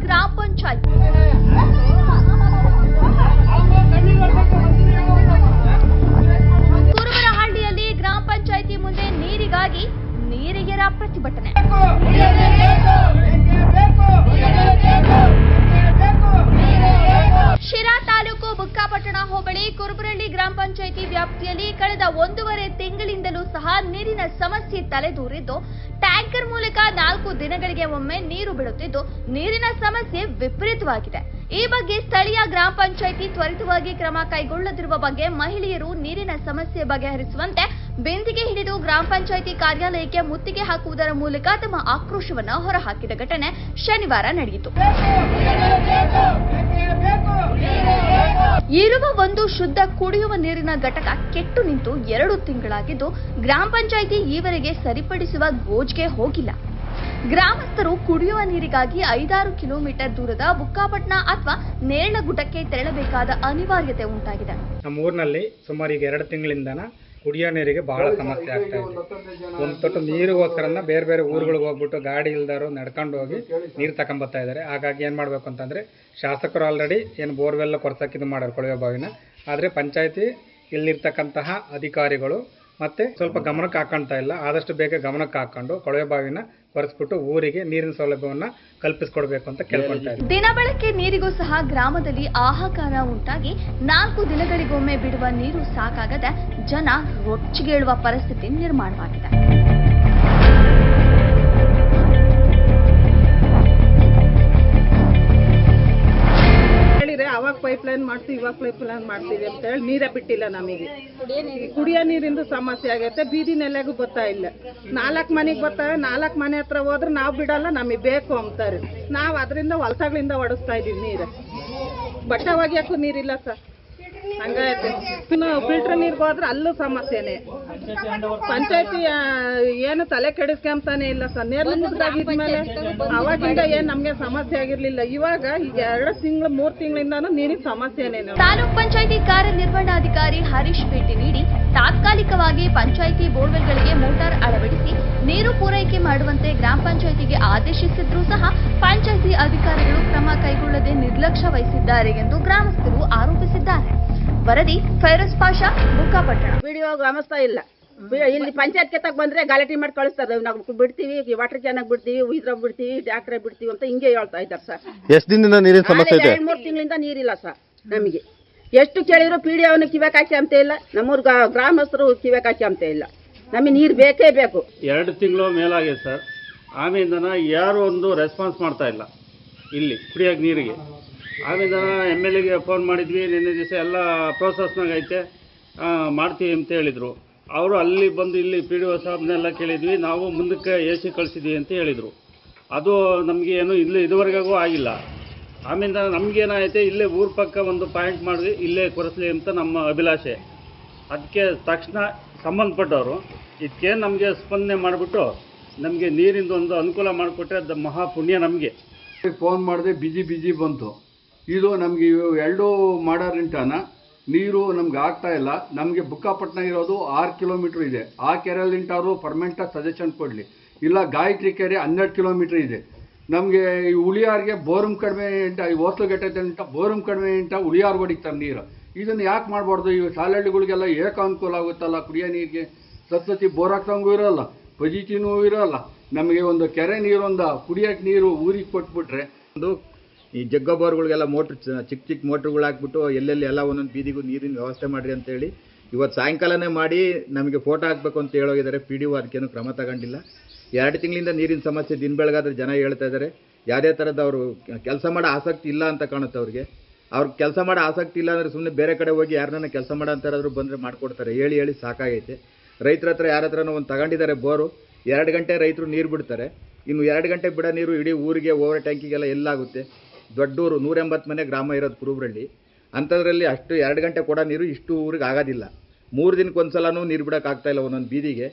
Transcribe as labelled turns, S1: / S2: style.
S1: ಗ್ರಾಮ ಪಂಚಾಯತ್. ಕುರುಬರಹಳ್ಳಿಯಲ್ಲಿ ಗ್ರಾಮ ಪಂಚಾಯಿತಿ ಮುಂದೆ ನೀರಿಗಾಗಿ ನೀರಿಗೆರ ಪ್ರತಿಭಟನೆ. ಶಿರಾ ತಾಲೂಕು ಬುಕ್ಕಾಪಟ್ಟಣ ಹೋಬಳಿ ಕುರುಬರಹಳ್ಳಿ ಗ್ರಾಮ ಪಂಚಾಯಿತಿ ವ್ಯಾಪ್ತಿಯಲ್ಲಿ ಕಳೆದ 1.5 ತಿಂಗಳಿಂದಲೂ ಸಹ ನೀರಿನ ಸಮಸ್ಯೆ ತಲೆದೂರಿದ್ದು, ಟ್ಯಾಂಕರ್ ಮೂಲಕ 4 ದಿನಗಳಿಗೆ ಒಮ್ಮೆ ನೀರು ಬಿಡುತ್ತಿದ್ದು ನೀರಿನ ಸಮಸ್ಯೆ ವಿಪರೀತವಾಗಿದೆ. ಈ ಬಗ್ಗೆ ಸ್ಥಳೀಯ ಗ್ರಾಮ ಪಂಚಾಯಿತಿ ತ್ವರಿತವಾಗಿ ಕ್ರಮ ಕೈಗೊಳ್ಳದಿರುವ ಬಗ್ಗೆ ಮಹಿಳೆಯರು ನೀರಿನ ಸಮಸ್ಯೆ ಬಗೆಹರಿಸುವಂತೆ ಬೆಂದಿಗೆ ಹಿಡಿದು ಗ್ರಾಮ ಪಂಚಾಯಿತಿ ಕಾರ್ಯಾಲಯಕ್ಕೆ ಮುತ್ತಿಗೆ ಹಾಕುವುದರ ಮೂಲಕ ತಮ್ಮ ಆಕ್ರೋಶವನ್ನು ಹೊರಹಾಕಿದ ಘಟನೆ ಶನಿವಾರ ನಡೆಯಿತು. ಇರುವ ಒಂದು ಶುದ್ಧ ಕುಡಿಯುವ ನೀರಿನ ಘಟಕ ಕೆಟ್ಟು ನಿಂತು 2 ತಿಂಗಳಾಗಿದ್ದು ಗ್ರಾಮ ಪಂಚಾಯಿತಿ ಈವರೆಗೆ ಸರಿಪಡಿಸುವ ಗೋಜಿಗೆ ಹೋಗಿಲ್ಲ. ಗ್ರಾಮಸ್ಥರು ಕುಡಿಯುವ ನೀರಿಗಾಗಿ 5-6 ಕಿಲೋಮೀಟರ್ ದೂರದ ಬುಕ್ಕಾಪಟ್ಟಣ ಅಥವಾ ನೇರಳಗುಡ್ಡಕ್ಕೆ ತೆರಳಬೇಕಾದ ಅನಿವಾರ್ಯತೆ ಉಂಟಾಗಿದೆ.
S2: ನಮ್ಮ ಊರಿನಲ್ಲಿ ಸುಮಾರು ಈಗ 2 ತಿಂಗಳಿಂದ ಕುಡಿಯೋ ನೀರಿಗೆ ಬಹಳ ಸಮಸ್ಯೆ ಆಗ್ತಾ ಇದೆ. ಒಂದು ತೊಟ್ಟು ನೀರಿಗೋಸ್ಕರನ ಬೇರೆ ಬೇರೆ ಊರುಗಳಿಗೆ ಹೋಗ್ಬಿಟ್ಟು ಗಾಡಿ ಇಲ್ದಾರು ನಡ್ಕೊಂಡು ಹೋಗಿ ನೀರು ತಗೊಂಬರ್ತಾ ಇದ್ದಾರೆ. ಹಾಗಾಗಿ ಏನು ಮಾಡಬೇಕು ಅಂತಂದರೆ, ಶಾಸಕರು ಆಲ್ರೆಡಿ ಏನು ಬೋರ್ವೆಲ್ ಕೊರ್ಸಕ್ಕೆ ಇದು ಮಾಡೋರು ಕೊಳವೆ ಬಾವಿನ, ಆದರೆ ಪಂಚಾಯತಿ ಇಲ್ಲಿರ್ತಕ್ಕಂತಹ ಅಧಿಕಾರಿಗಳು ಮತ್ತೆ ಸ್ವಲ್ಪ ಗಮನಕ್ಕೆ ಹಾಕೊಳ್ತಾ ಇಲ್ಲ. ಆದಷ್ಟು ಬೇಗ ಗಮನಕ್ಕೆ ಹಾಕೊಂಡು ಕೊಳವೆ ಬಾವಿನ ಕೊರೆಸ್ಬಿಟ್ಟು ಊರಿಗೆ ನೀರಿನ ಸೌಲಭ್ಯವನ್ನು ಕಲ್ಪಿಸಿಕೊಡ್ಬೇಕು ಅಂತ ಕೇಳ್ಕೊಳ್ತಾ ಇದ್ದಾರೆ.
S1: ದಿನಬಳಕೆ ನೀರಿಗೂ ಸಹ ಗ್ರಾಮದಲ್ಲಿ ಹಾಹಾಕಾರ ಉಂಟಾಗಿ 4 ದಿನಗಳಿಗೊಮ್ಮೆ ಬಿಡುವ ನೀರು ಸಾಕಾಗದೆ ಜನ ರೊಚ್ಚಿಗೇಳುವ ಪರಿಸ್ಥಿತಿ ನಿರ್ಮಾಣವಾಗಿದೆ.
S3: ಅವಾಗ ಪೈಪ್ಲೈನ್ ಮಾಡ್ತೀವಿ, ಇವಾಗ ಪೈಪ್ಲೈನ್ ಮಾಡ್ತೀವಿ ಅಂತ ಹೇಳಿ ನೀರೇ ಬಿಟ್ಟಿಲ್ಲ. ನಮಗೆ ಕುಡಿಯೋ ನೀರಿಂದು ಸಮಸ್ಯೆ ಆಗೈತೆ. ಬೀದಿ ನೆಲೆಗೂ ಬರ್ತಾ ಇಲ್ಲ. 4 ಮನೆಗೆ ಬರ್ತಾವೆ. 4 ಮನೆ ಹತ್ರ ಹೋದ್ರೆ ನಾವು ಬಿಡಲ್ಲ, ನಮಗೆ ಬೇಕು ಅಂತಾರೆ. ನಾವು ಅದರಿಂದ ಹೊಲಸಗಳಿಂದ ಹೊಡಿಸ್ತಾ ಇದೀವಿ ನೀರು. ಬಟ್ಟೆ ಒಗೆಯಕ್ಕೂ ನೀರಿಲ್ಲ ಸರ್, ಹಂಗೈತೆ. ಇನ್ನು ಫಿಲ್ಟರ್ ನೀರ್ಗೆ ಹೋದ್ರೆ ಅಲ್ಲೂ ಸಮಸ್ಯೆನೆ. ಪಂಚಾಯತಿ ಏನು ತಲೆ ಕೆಡಿಸ್ಕೊಂತಾನೆ ಇಲ್ಲ ಸರ್. ನೇರ್ಲಿದ್ದಾಗಿದ್ಮೇಲೆ ಅವಾಗಿಂದ ಏನ್ ನಮ್ಗೆ ಸಮಸ್ಯೆ ಆಗಿರ್ಲಿಲ್ಲ. ಇವಾಗ ಈಗ 2 ತಿಂಗಳು 3 ತಿಂಗಳಿಂದಾನು ನೀರಿನ ಸಮಸ್ಯೆನೇ.
S1: ತಾಲೂಕ್ ಪಂಚಾಯತಿ ಕಾರ್ಯನಿರ್ವಹಣಾಧಿಕಾರಿ ಹರೀಶ್ ಭೇಟಿ ನೀಡಿ ತಾತ್ಕಾಲಿಕವಾಗಿ ಪಂಚಾಯತಿ ಬೋರ್ವೆಲ್ಗಳಿಗೆ ಮೋಟಾರ್ ಅಳವಡಿಸಿ ನೀರು ಪೂರೈಕೆ ಮಾಡುವಂತೆ ಗ್ರಾಮ ಪಂಚಾಯತಿಗೆ ಆದೇಶಿಸಿದ್ರೂ ಸಹ ಪಂಚಾಯತಿ ಅಧಿಕಾರಿಗಳು ಕ್ರಮ ಕೈಗೊಳ್ಳದೆ ನಿರ್ಲಕ್ಷ್ಯ ವಹಿಸಿದ್ದಾರೆ ಎಂದು ಗ್ರಾಮಸ್ಥರು ಆರೋಪಿಸಿದ್ದಾರೆ. ವರದಿ ಫೈರೋಜ್ ಪಾಷಾ, ಬುಕ್ಕಾಪಟ್ಟಣ.
S4: ವಿಡಿಯೋ ಗ್ರಾಮಸ್ಥ ಇಲ್ಲ. ಇಲ್ಲಿ ಪಂಚಾಯತ್ಗೆ ತಗ ಬಂದ್ರೆ ಗಾಲಟಿ ಮಾಡಿ ಕಳಿಸ್ತಾರೆ. ನಾವು ಬಿಡ್ತೀವಿ, ವಾಟರ್ ಕ್ಯಾನಾಗ ಬಿಡ್ತೀವಿ, ಇದ್ರಾಗ ಬಿಡ್ತೀವಿ, ಟ್ಯಾಕ್ಟ್ರಾಗ ಬಿಡ್ತೀವಿ ಅಂತ ಹಿಂಗೆ ಹೇಳ್ತಾ ಇದ್ದಾರೆ ಸರ್.
S5: ಎಷ್ಟು ದಿನದಿಂದ ನೀರಿನ ಸಮಸ್ಯೆ ಇದೆ?
S4: 2-3 ತಿಂಗಳಿಂದ ನೀರಿಲ್ಲ ಸರ್. ನಮಗೆ ಎಷ್ಟು ಕೇಳಿದ್ರು PDO ಕಿವ್ಯಾಕ್ ಹಾಕಿ ಅಂತ ಇಲ್ಲ, ನಮ್ಮೂರ್ ಗ್ರಾಮಸ್ಥರು ಕಿವ್ಯಾಕ್ ಹಾಕಿ ಅಂತ ಇಲ್ಲ. ನಮಗೆ ನೀರು ಬೇಕೇ ಬೇಕು.
S6: 2 ತಿಂಗಳು ಮೇಲಾಗಿದೆ ಸರ್. ಆಮೇಲೆ ಯಾರು ಒಂದು ರೆಸ್ಪಾನ್ಸ್ ಮಾಡ್ತಾ ಇಲ್ಲ ಇಲ್ಲಿ ಕುಡಿಯೋಕೆ ನೀರಿಗೆ. ಆಮೇಲೆ MLAಗೆ ಫೋನ್ ಮಾಡಿದ್ವಿ. ನಿನ್ನೆ ದಿವಸ ಎಲ್ಲ ಪ್ರೋಸೆಸ್ನಾಗ ಐತೆ, ಮಾಡ್ತೀವಿ ಅಂತ ಹೇಳಿದರು. ಅವರು ಅಲ್ಲಿ ಬಂದು ಇಲ್ಲಿ PDO ಸಾಹೇಬ್ನೆಲ್ಲ ಕೇಳಿದ್ವಿ. ನಾವು ಮುಂದಕ್ಕೆ AC ಕಳಿಸಿದ್ವಿ ಅಂತ ಹೇಳಿದರು. ಅದು ನಮಗೆ ಏನು ಇಲ್ಲಿ ಇದುವರೆಗೂ ಆಗಿಲ್ಲ. ಆಮೇಲೆ ನಮಗೇನಾಯ್ತು, ಇಲ್ಲೇ ಊರ ಪಕ್ಕ ಒಂದು ಪಾಯಿಂಟ್ ಮಾಡಿ ಇಲ್ಲೇ ಕೊರೆಸಲಿ ಅಂತ ನಮ್ಮ ಅಭಿಲಾಷೆ. ಅದಕ್ಕೆ ತಕ್ಷಣ ಸಂಬಂಧಪಟ್ಟವರು ಇದಕ್ಕೆ ನಮಗೆ ಸ್ಪಂದನೆ ಮಾಡಿಬಿಟ್ಟು ನಮಗೆ ನೀರಿಂದ ಒಂದು ಅನುಕೂಲ ಮಾಡಿಕೊಟ್ರೆ ಅದು ಮಹಾ ಪುಣ್ಯ ನಮಗೆ.
S7: ಫೋನ್ ಮಾಡಿದೆ, ಬಿಜಿ ಬಂತು. ಇದು ನಮಗೆ 2 ಮಾಡಾರಿಂಟನ ನೀರು ನಮ್ಗೆ ಆಗ್ತಾ ಇಲ್ಲ. ನಮಗೆ ಬುಕ್ಕಾಪಟ್ಟಣ ಇರೋದು 6 ಕಿಲೋಮೀಟ್ರ್ ಇದೆ. ಆ ಕೆರೆಯಲ್ಲಿಂಟಾದ್ರು ಪರ್ಮನೆಂಟಾಗಿ ಸಜೆಷನ್ ಕೊಡಲಿ. ಇಲ್ಲ ಗಾಯತ್ರಿ ಕೆರೆ 12 ಕಿಲೋಮೀಟ್ರ್ ಇದೆ. ನಮಗೆ ಈ ಉಳಿಯಾರಿಗೆ ಬೋರಮ್ ಕಡಿಮೆ ಇಂಟ, ಈ ಹೋಸ್ಲುಗಟ್ಟೆ ಇಂಟ ಬೋರಮ್ ಕಡಿಮೆ ಇಂಟ ಉಳಿಯಾರು ಹೊಡಿತಾರೆ ನೀರು. ಇದನ್ನು ಯಾಕೆ ಮಾಡಬಾರ್ದು? ಈ ಶಾಲೆಗಳಿಗೆಲ್ಲ ಅನುಕೂಲ ಆಗುತ್ತಲ್ಲ ಕುಡಿಯೋ ನೀರಿಗೆ. ಸತ್ಸತಿ ಬೋರ್ ಹಾಕ್ಸಂಗೂ ಇರೋಲ್ಲ, ಪಜಿಟಿನೂ ಇರೋಲ್ಲ. ನಮಗೆ ಒಂದು ಕೆರೆ ನೀರೊಂದು ಕುಡಿಯೋಕ್ಕೆ ನೀರು ಊರಿಗೆ ಕೊಟ್ಬಿಟ್ರೆ,
S5: ಒಂದು ಈ ಜಗ್ಗ ಬೋರ್ಗಳಿಗೆಲ್ಲ ಮೋಟ್ರ್ ಚಿಕ್ಕ ಮೋಟ್ರುಗಳು ಹಾಕ್ಬಿಟ್ಟು ಎಲ್ಲೆಲ್ಲಿ ಎಲ್ಲ ಒಂದೊಂದು ಬೀದಿಗೂ ನೀರಿನ ವ್ಯವಸ್ಥೆ ಮಾಡಿರಿ ಅಂತೇಳಿ ಇವತ್ತು ಸಾಯಂಕಾಲನೇ ಮಾಡಿ ನಮಗೆ ಫೋಟೋ ಹಾಕಬೇಕು ಅಂತ ಹೇಳೋಗಿದ್ದಾರೆ. PDO ಅದಕ್ಕೇನು ಕ್ರಮ ತಗೊಂಡಿಲ್ಲ. 2 ತಿಂಗಳಿಂದ ನೀರಿನ ಸಮಸ್ಯೆ ದಿನ ಬೆಳಗಾದ್ರೆ ಜನ ಹೇಳ್ತಾ ಇದ್ದಾರೆ. ಯಾವುದೇ ಥರದ ಅವರು ಕೆಲಸ ಮಾಡೋ ಆಸಕ್ತಿ ಇಲ್ಲ ಅಂತ ಕಾಣುತ್ತೆ ಅವ್ರಿಗೆ. ಅವ್ರಿಗೆ ಕೆಲಸ ಮಾಡೋ ಆಸಕ್ತಿ ಇಲ್ಲ ಅಂದರೆ ಸುಮ್ಮನೆ ಬೇರೆ ಕಡೆ ಹೋಗಿ ಯಾರನ್ನ ಕೆಲಸ ಮಾಡೋ ಅಂತಾರಾದ್ರೂ ಬಂದರೆ ಮಾಡಿಕೊಡ್ತಾರೆ. ಹೇಳಿ ಸಾಕಾಗೈತೆ. ರೈತರ ಹತ್ರ ಯಾರ ಹತ್ರನೋ ಒಂದು ತಗೊಂಡಿದ್ದಾರೆ ಬೋರು. 2 ಗಂಟೆ ರೈತರು ನೀರು ಬಿಡ್ತಾರೆ. ಇನ್ನು 2 ಗಂಟೆ ಬಿಡೋ ನೀರು ಇಡೀ ಊರಿಗೆ ಓವರ್ ಟ್ಯಾಂಕಿಗೆಲ್ಲ ಎಲ್ಲಾಗುತ್ತೆ. ದೊಡ್ಡೂರು 180 ಮನೆ ಗ್ರಾಮ ಇರೋದು ಕುರುಬರಳ್ಳಿ. ಅಂಥದ್ರಲ್ಲಿ ಅಷ್ಟು 2 ಗಂಟೆ ಕೊಡೋ ನೀರು ಇಷ್ಟು ಊರಿಗೆ ಆಗೋದಿಲ್ಲ. 3 ದಿನಕ್ಕೊಂದ್ಸಲನೂ ನೀರು ಬಿಡೋಕ್ಕಾಗ್ತಾಯಿಲ್ಲ ಒಂದೊಂದು ಬೀದಿಗೆ.